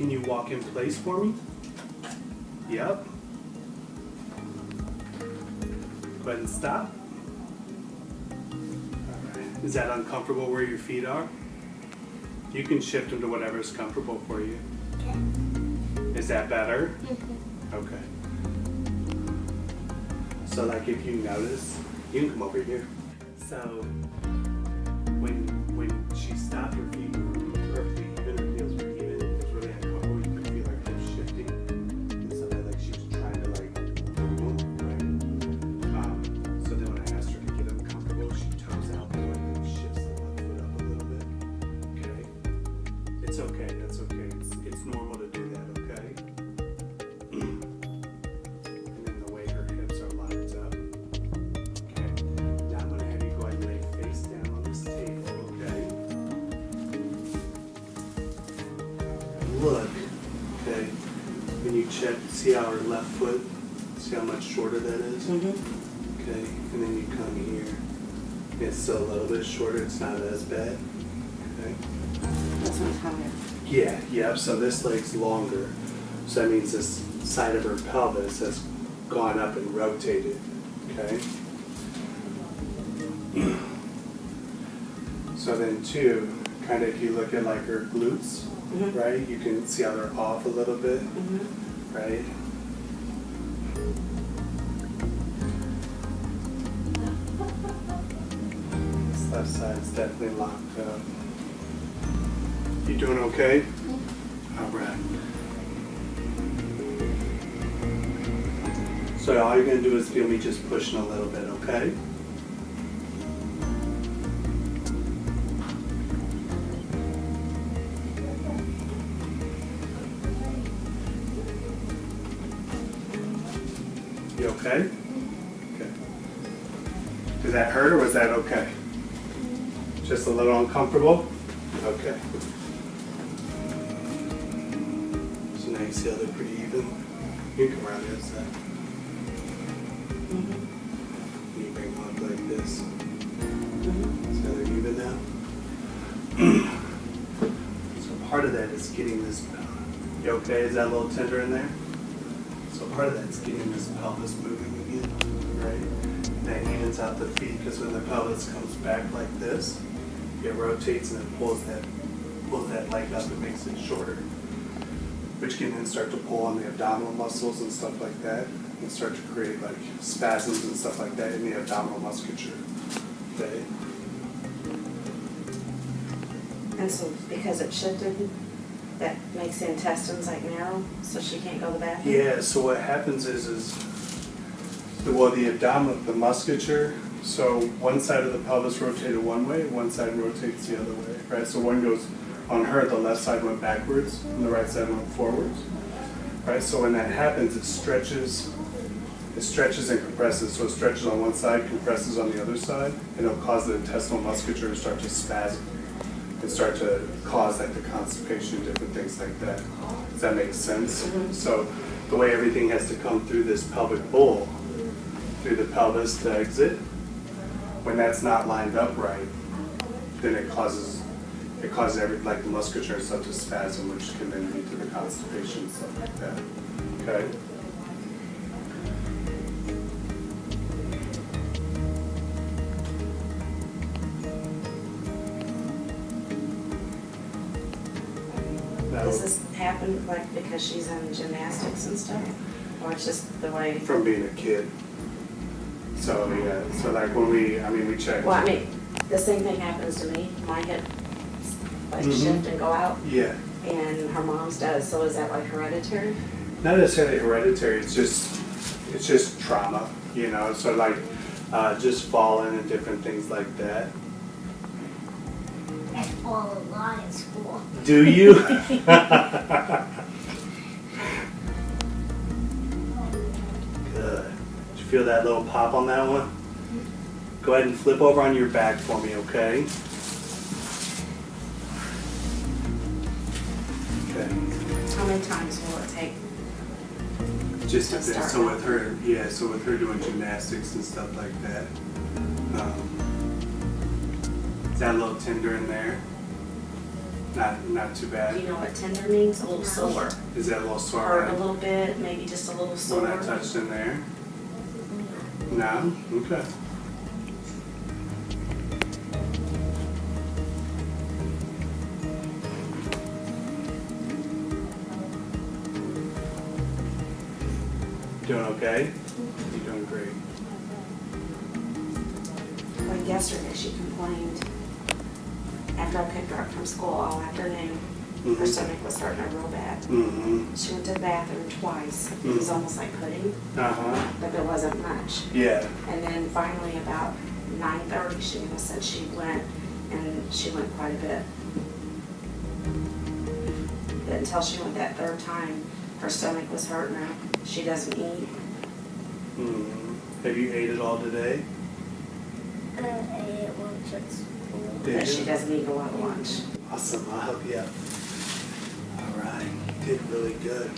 Can you walk in place for me? Yep. Go ahead and stop. Alright. Is that uncomfortable where your feet are? You can shift them to whatever's comfortable for you. Okay. Is that better? Mm-hmm. Okay. So like if you notice, you can come over here. So when she stopped, her feet were perfectly even, her heels were even. It was really uncomfortable. You could feel her hips shifting. And so that like she was trying to like move, right? So then when I asked her to get uncomfortable, she toes out the way and shifts the left foot up a little bit. Okay? It's okay, that's okay. It's normal to do that, okay? And then the way her hips are locked up. Okay. Now I'm gonna have you go ahead and lay face down on this table, okay? Look, okay, when you check, see how her left foot, see how much shorter that is? Mm-hmm. Okay, and then you come here, it's still a little bit shorter, it's not as bad, okay? That's not higher. Yeah, yep, so this leg's longer, so that means this side of her pelvis has gone up and rotated, okay? So then too, kind of if you look at like her glutes, Mm-hmm. right, you can see how they're off a little bit, Mm-hmm. right? This left side's definitely locked up. You doing okay? All right. So all you're gonna do is feel me just pushing a little bit, okay? You okay? Okay. Does that hurt or was that okay? Just a little uncomfortable? Okay. So now you see how they're pretty even? You can come around the other side. Mm-hmm. You bring them up like this. Mm-hmm. See how they're even now? So part of that is getting this, you okay? Is that a little tender in there? So part of that's getting this pelvis moving again, right? That evens out the feet because when the pelvis comes back like this, it rotates and it pulls that leg up and makes it shorter, which can then start to pull on the abdominal muscles and stuff like that, and start to create like spasms and stuff like that in the abdominal musculature. Okay. And so because it shifted, that makes the intestines like narrow, so she can't go to the bathroom? Yeah, so what happens is the abdominal, the musculature, so one side of the pelvis rotated one way, one side rotates the other way, right? So one goes, on her, the left side went backwards, and the right side went forwards, right? So when that happens, it stretches and compresses. So it stretches on one side, compresses on the other side, and it'll cause the intestinal musculature to start to spasm and start to cause like the constipation, different things like that. Does that make sense? Mm-hmm. So the way everything has to come through this pelvic bowl, through the pelvis to exit, when that's not lined up right, then it causes like the musculature and stuff to spasm, which can then lead to the constipation and stuff like that. Okay? Does this happen like because she's in gymnastics and stuff? Or it's just the way? From being a kid. So yeah, so like when we checked. Well, I mean, the same thing happens to me. My hips like Mhm. shift and go out, Yeah. and her mom's does. So is that like hereditary? Not necessarily hereditary, it's just trauma, you know, so like just falling and different things like that. I fall a lot in school. Do you? Good. Did you feel that little pop on that one? Go ahead and flip over on your back for me, okay? Okay. How many times will it take? Just To a bit. start So out. with her, yeah, so with her doing gymnastics and stuff like that. Is that a little tender in there? Not too Do bad. you know what tender means? A little sore. Is that a little sore? Hurt a Right? little bit, maybe just a little sore. When I touched in there? No? Okay. Doing okay? You're doing great. Like yesterday, she complained after I picked her up from school all afternoon. Her Mhm. stomach was starting to real bad. Mm-hmm. She went to the bathroom twice. It was almost like pudding, Uh-huh. but there wasn't much. Yeah. And then finally, about 9:30, she said she went, and she went quite a bit. But until she went that third time, her stomach was hurting her. She doesn't eat. Mm-hmm. Have you ate it all today? I ate lunch at school. Did But she you? doesn't eat a lot of lunch. Awesome. I'll help you out. All right. You did really good.